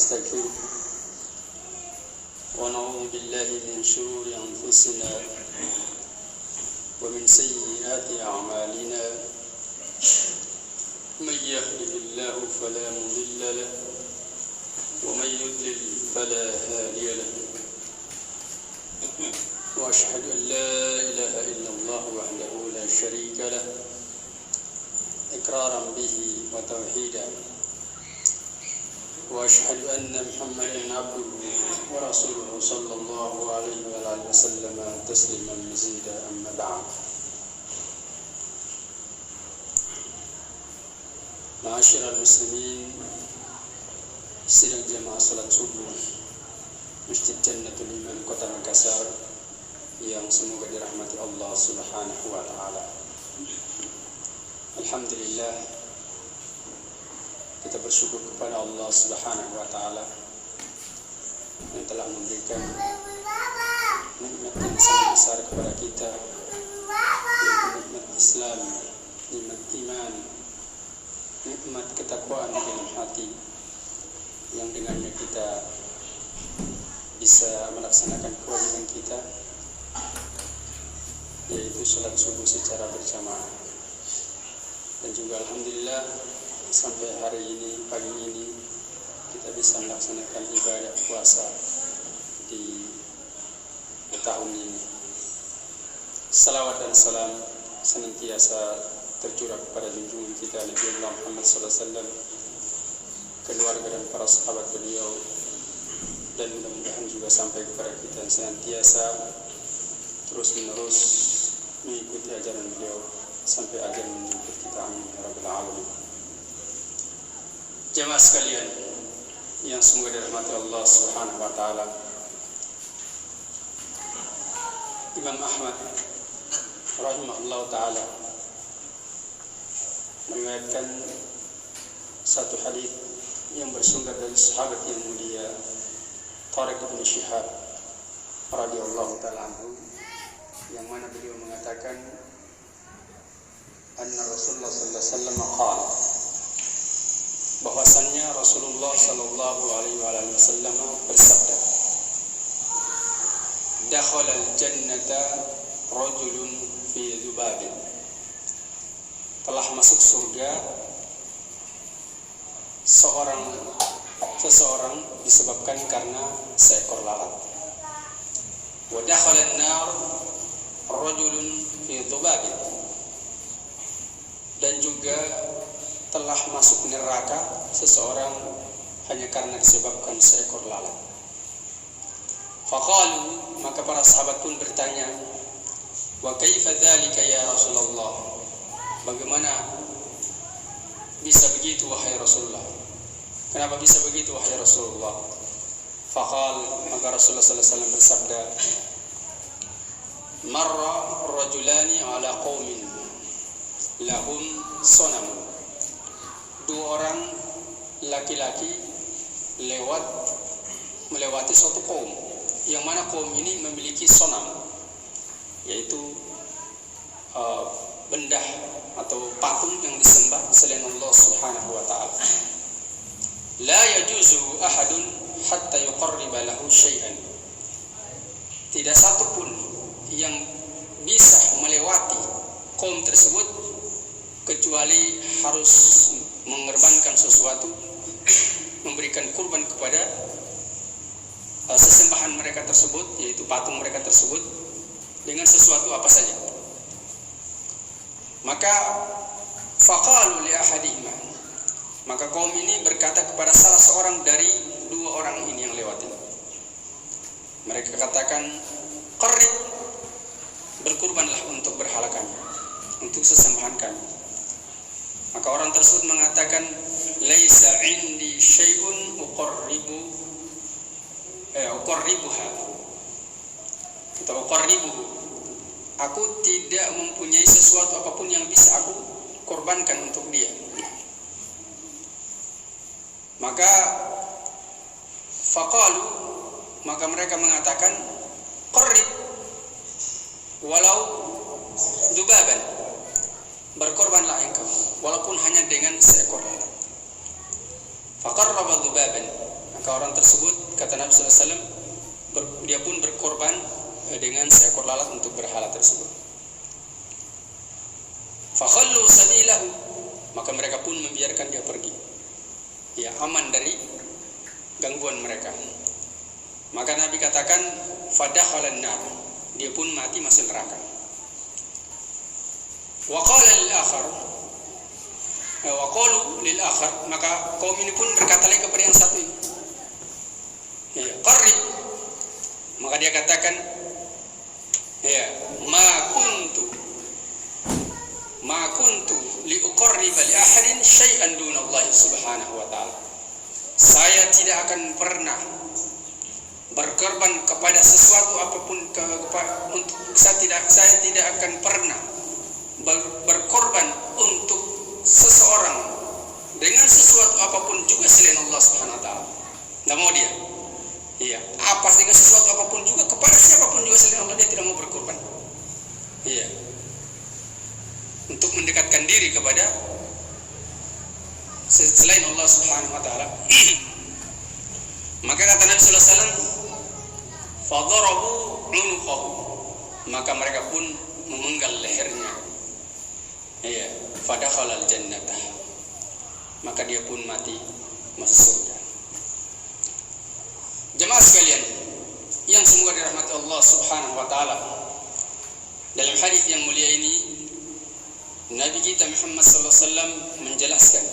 ونستغفره ونعوذ بالله من شرور أنفسنا ومن سيئات أعمالنا من يهده الله فلا مضل له ومن يضلل فلا هادي له وأشهد أن لا إله إلا الله وحده لا شريك له إقرارا به وتوحيدا وأشهد أن محمدا عبده ورسوله صلى الله عليه وآله وسلم تسليما مزيدا أما بعد معاشر المسلمين sidang jamaah salat subuh Masjid Jannatul Iman Kota Makassar yang semoga dirahmati Allah Subhanahu wa taala. Alhamdulillah, kita bersyukur kepada Allah Subhanahu wa taala yang telah memberikan nikmat yang sangat besar kepada kita, yaitu nikmat Islam, nikmat iman, nikmat ketakwaan di dalam hati, yang dengannya kita bisa melaksanakan kewajiban kita, yaitu salat subuh secara berjamaah. Dan juga alhamdulillah sampai hari ini, pagi ini, kita bisa melaksanakan ibadah puasa di tahun ini. Salawat dan salam senantiasa tercurah kepada junjungan kita Nabi Muhammad SAW, keluarga dan para sahabat beliau, dan mudah-mudahan juga sampai kepada kita yang senantiasa terus menerus mengikuti ajaran beliau sampai ajaran menjemput kita. Amin ya rabbal alamin. Jemaah sekalian yang semoga dirahmati Allah Subhanahu wa taala, Imam Ahmad rahimahullah taala meriwayatkan satu hadis yang bersumber dari sahabat yang mulia Tariq bin Shihab radhiyallahu taala anhu, yang mana beliau mengatakan anna Rasulullah sallallahu alaihi wasallam qala, bahwasannya Rasulullah sallallahu alaihi wasallam bersabda, dakhala al-jannata rajulun fi dzubabin, telah masuk surga seseorang disebabkan karena seekor lalat. Wa dakhala an-nar rajulun fi dhubabin, dan juga telah masuk neraka seseorang hanya karena disebabkan seekor lalat. Faqalu, maka para sahabat pun bertanya, wa kaifa dzalika ya Rasulullah, bagaimana bisa begitu wahai Rasulullah? Kenapa bisa begitu wahai Rasulullah? Faqal, maka Rasulullah sallallahu alaihi wasallam bersabda, marra rajulani ala qaumin lahum sonam, dua orang laki-laki melewati suatu kaum, yang mana kaum ini memiliki sonam, yaitu benda atau patung yang disembah selain Allah Subhanahu wa taala. La yajuzu ahadun hatta yuqarriba lahu syai'an, tidak satu pun yang bisa melewati kaum tersebut kecuali harus mengorbankan sesuatu, memberikan kurban kepada sesembahan mereka tersebut, yaitu patung mereka tersebut, dengan sesuatu apa saja. Maka faqalu li ahadihima, maka kaum ini berkata kepada salah seorang dari dua orang ini yang lewat ini. Mereka katakan, qarrib, berkurbanlah untuk berhala kami, untuk sesembahan kami. Maka orang tersebut mengatakan, laisa indi syai'un uqarribuha atau uqarribuhu, aku tidak mempunyai sesuatu apapun yang bisa aku korbankan untuk dia. Maka faqalu, maka mereka mengatakan, qarrib walau dubaban, berkorbanlah engkau walaupun hanya dengan seekor lalat. Faqarraba dubaban, Maka orang tersebut, kata Nabi SAW, dia pun berkorban dengan seekor lalat untuk berhala tersebut. Fakhallu sabilahu, maka mereka pun membiarkan dia pergi. Ya, aman dari gangguan mereka. Maka Nabi katakan, fadakhalan nar, dia pun mati masuk neraka. Wa qala lil akhar, wa qalu lil akhar, maka kaum ini pun berkata lagi kepada yang satu ini, ya, qarrib, maka dia katakan, ya, ma kuntu li uqarriba li ahadin syai'an duna Allah subhanahu wa ta'ala. Saya tidak akan pernah berkorban kepada sesuatu apapun untuk saya tidak akan pernah berkorban untuk seseorang dengan sesuatu apapun juga selain Allah Subhanahu wa taala. Enggak mau dia. Iya, apa dengan sesuatu apapun juga kepada siapapun juga selain Allah dia tidak mau berkorban. Iya. Untuk mendekatkan diri kepada selain Allah Subhanahu wa taala. Maka kata Nabi sallallahu alaihi wasallam, fadarabu unuqahu, maka mereka pun memenggal lehernya. Iya, fadakhalal jannatah, maka dia pun mati masuk surga. Jemaah sekalian yang semoga dirahmati Allah Subhanahu wa taala, dalam hadis yang mulia ini Nabi kita Muhammad sallallahu alaihi wasallam menjelaskan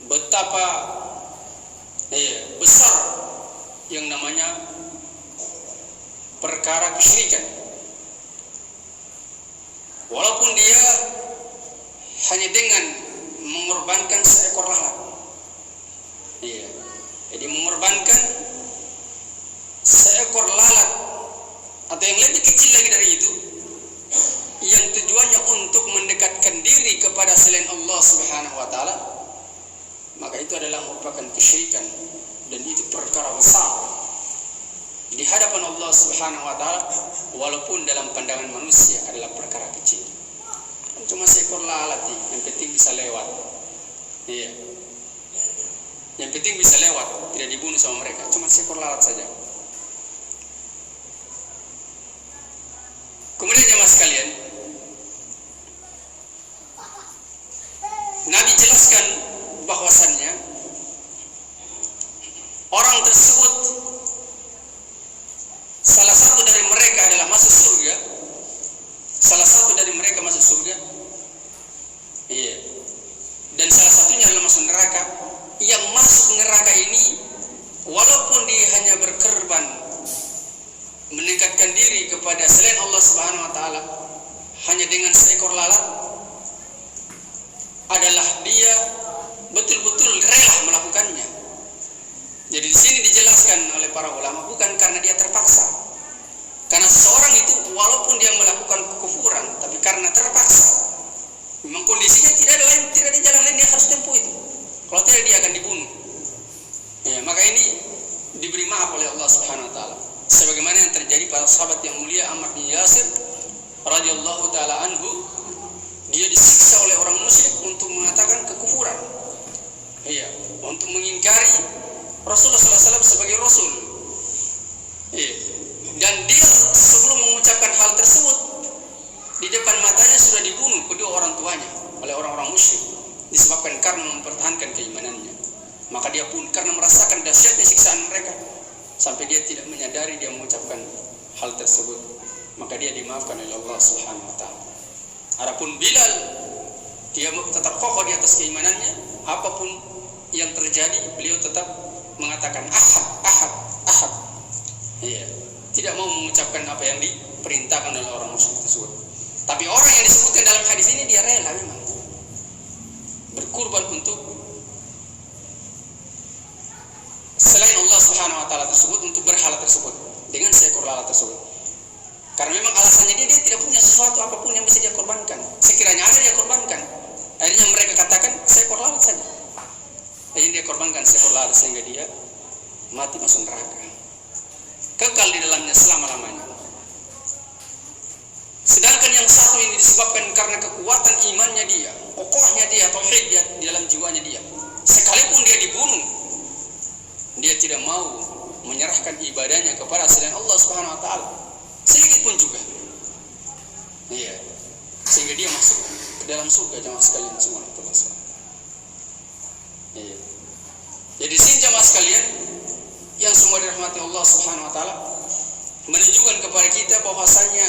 betapa besar yang namanya perkara kesyirikan. Walaupun dia hanya dengan mengorbankan seekor lalat. Iya. Jadi mengorbankan seekor lalat atau yang lebih kecil lagi dari itu, yang tujuannya untuk mendekatkan diri kepada selain Allah Subhanahu wa taala, maka itu adalah merupakan kesyirikan dan itu perkara besar di hadapan Allah Subhanahu wa taala, walaupun dalam pandangan manusia adalah perkara kecil. Cuma seekor lalat, yang penting bisa lewat. Iya. Yang penting bisa lewat, tidak dibunuh sama mereka. Cuma seekor lalat saja. Kemudian jemaah sekalian, Nabi jelaskan bahwasannya orang tersebut salah satu dari mereka adalah masuk surga. Salah satu dari mereka masuk surga. Iya. Dan salah satunya adalah masuk neraka. Yang masuk neraka ini walaupun dia hanya berkorban mendekatkan diri kepada selain Allah Subhanahu wa taala hanya dengan seekor lalat, adalah dia betul-betul rela melakukannya. Jadi di sini dijelaskan oleh para ulama bukan karena dia terpaksa. Karena seseorang itu walaupun dia melakukan kekufuran, tapi karena terpaksa, memang kondisinya tidak ada jalan lain, dia harus tempuh itu. Kalau tidak dia akan dibunuh. Ya, maka ini diberi maaf oleh Allah Subhanahu wa taala. Sebagaimana yang terjadi pada sahabat yang mulia Ammar bin Yasir radhiyallahu taala anhu, dia disiksa oleh orang musyrik untuk mengatakan kekufuran. Iya, untuk mengingkari Rasulullah sallallahu alaihi wasallam sebagai rasul. Iya. Dan dia sebelum mengucapkan hal tersebut, di depan matanya sudah dibunuh kedua orang tuanya oleh orang-orang musyrik, disebabkan karena mempertahankan keimanannya. Maka dia pun karena merasakan dahsyatnya siksaan mereka, sampai dia tidak menyadari dia mengucapkan hal tersebut, maka dia dimaafkan oleh Allah Subhanahu wa taala. Adapun Bilal, dia tetap kokoh di atas keimanannya, apapun yang terjadi beliau tetap mengatakan ahad, ahad, ahad. Iya, tidak mau mengucapkan apa yang diperintahkan oleh orang musyrik tersebut. Tapi orang yang disebutkan dalam hadis ini dia rela memang berkurban untuk selain Allah Subhanahu wa taala tersebut, untuk berhala tersebut dengan seekor lalat tersebut. Karena memang alasannya dia tidak punya sesuatu apapun yang bisa dia korbankan. Sekiranya ada dia korbankan. Akhirnya mereka katakan seekor lalat saja. Akhirnya dia korbankan seekor lalat sehingga dia mati masuk neraka, kekal di dalamnya selama-lamanya. Sedangkan yang satu ini disebabkan karena kekuatan imannya dia, kokohnya dia, tauhid dia di dalam jiwanya dia, sekalipun dia dibunuh, dia tidak mau menyerahkan ibadahnya kepada selain Allah Subhanahu wa taala sedikit pun juga. Iya. Sehingga dia masuk ke dalam surga jemaah sekalian semua. Iya. Jadi sini jemaah sekalian yang semua dirahmati Allah Subhanahu wa taala menunjukkan kepada kita bahwasanya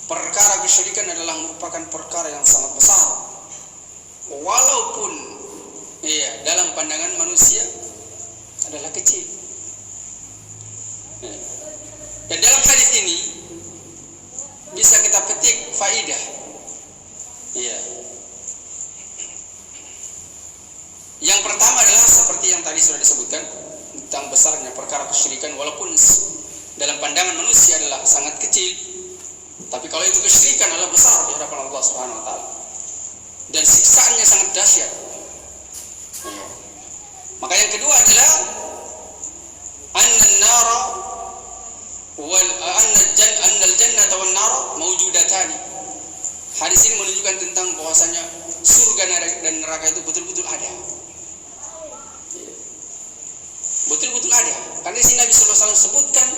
perkara kesyirikan adalah merupakan perkara yang sangat besar. Walaupun dalam pandangan manusia adalah kecil. Dan dalam hadis ini bisa kita petik faidah. Yang pertama adalah seperti yang tadi sudah disebutkan tentang besarnya perkara kesyirikan, walaupun dalam pandangan manusia adalah sangat kecil, tapi kalau itu kesyirikan adalah besar di hadapan Allah Subhanahu wa taala. Dan siksaannya sangat dahsyat. Maka yang kedua adalah anna al-jannata wan nar mawjudatani. Hadis ini menunjukkan tentang bahwasanya surga dan neraka itu betul-betul ada. Betul-betul ada. Karena di sini Nabi sallallahu alaihi wasallam sebutkan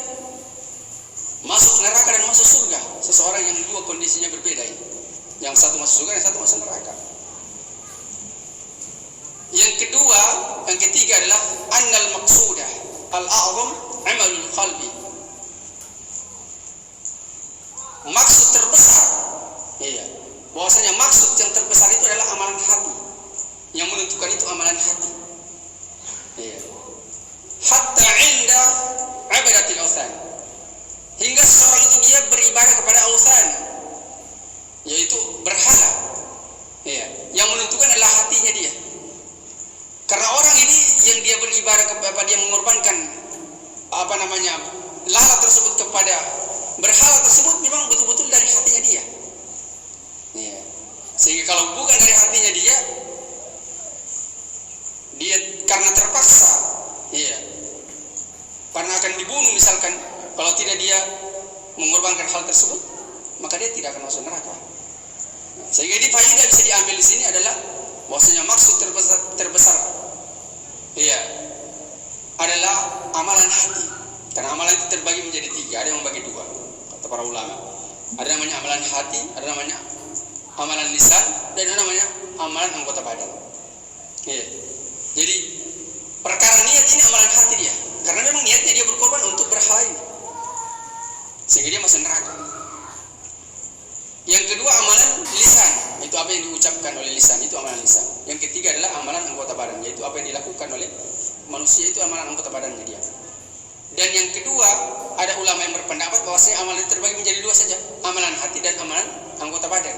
masuk neraka dan masuk surga. Seseorang yang dua kondisinya berbeda ini. Yang satu masuk surga, yang satu masuk neraka. Yang ketiga adalah annal maqsudah al-a'zam amalul qalbi. Maksud terbesar, bahwasanya maksud yang terbesar itu adalah amalan hati. Yang menentukan itu amalan hati. Hatta inda ibadatil awthan. Hingga seseorang itu dia beribadah kepada awthan, yaitu berhala. Yang menentukan adalah hatinya dia. Karena orang ini yang dia beribadah kepada, dia mengorbankan lalat tersebut kepada berhala tersebut memang betul-betul dari hatinya dia. Sehingga kalau bukan dari hatinya dia karena terpaksa, karena akan dibunuh misalkan, kalau tidak dia mengorbankan hal tersebut, maka dia tidak akan masuk neraka. Sehingga di faedah bisa diambil di sini adalah bahwasanya maksud terbesar adalah amalan hati. Karena amalan itu terbagi menjadi 3, ada yang membagi 2 kata para ulama. Ada namanya amalan hati, ada namanya amalan lisan, dan ada namanya amalan anggota badan. Jadi perkara niat ini amalan hati dia, karena memang niatnya dia berkorban untuk berhala ini, sehingga dia masuk neraka. Yang kedua amalan lisan, itu apa yang diucapkan oleh lisan, itu amalan lisan. Yang ketiga adalah amalan anggota badan, yaitu apa yang dilakukan oleh manusia, itu amalan anggota badannya dia. Dan yang kedua, ada ulama yang berpendapat bahwasanya amalan itu terbagi menjadi 2 saja, amalan hati dan amalan anggota badan.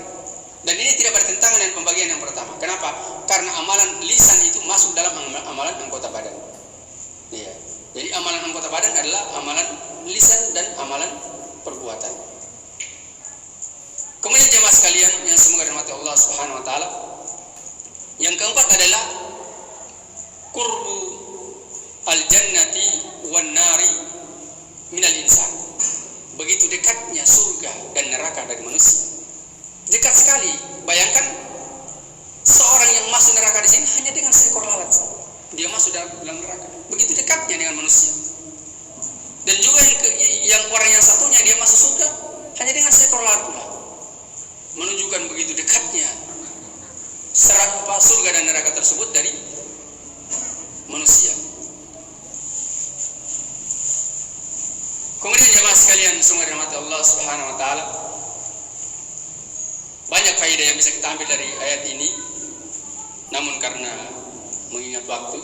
Dan ini tidak bertentangan dengan pembagian yang pertama. Kenapa? Karena amalan lisan itu masuk dalam amalan anggota badan. Jadi amalan anggota badan adalah amalan lisan dan amalan perbuatan. Kemudian jemaah sekalian yang semoga dirahmati Allah Subhanahu wa taala, yang keempat adalah qurbu al-jannati wan nari minal insan. Begitu dekatnya surga dan neraka dari manusia. Dekat sekali. Bayangkan seorang yang masuk neraka di sini hanya dengan seekor lalat. Dia masuk dalam neraka. Begitu dekatnya dengan manusia. Dan juga yang orang yang satunya dia masuk surga hanya dengan seekor lalat pula. Menunjukkan begitu dekatnya surga dan neraka tersebut dari manusia. Kemudian jemaah sekalian semua dirahmati Allah Subhanahu wa taala, banyak faedah yang bisa kita ambil dari ayat ini. Namun karena mengingat waktu,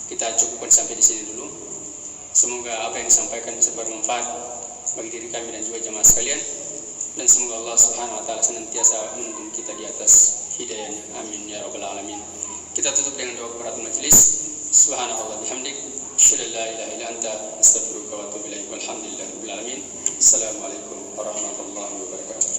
kita cukupkan sampai di sini dulu. Semoga apa yang disampaikan bisa bermanfaat bagi diri kami dan juga jemaah sekalian. Dan semoga Allah Subhanahu wa taala senantiasa menuntun kita di atas hidayahnya. Amin ya rabbal alamin. Kita tutup dengan doa kafaratul majelis. Subhanallah bihamdik, asyhadu an la ilaha illa anta, astaghfiruka wa atubu ilaik. Walhamdulillahirabbil alamin. Assalamualaikum warahmatullahi wabarakatuh.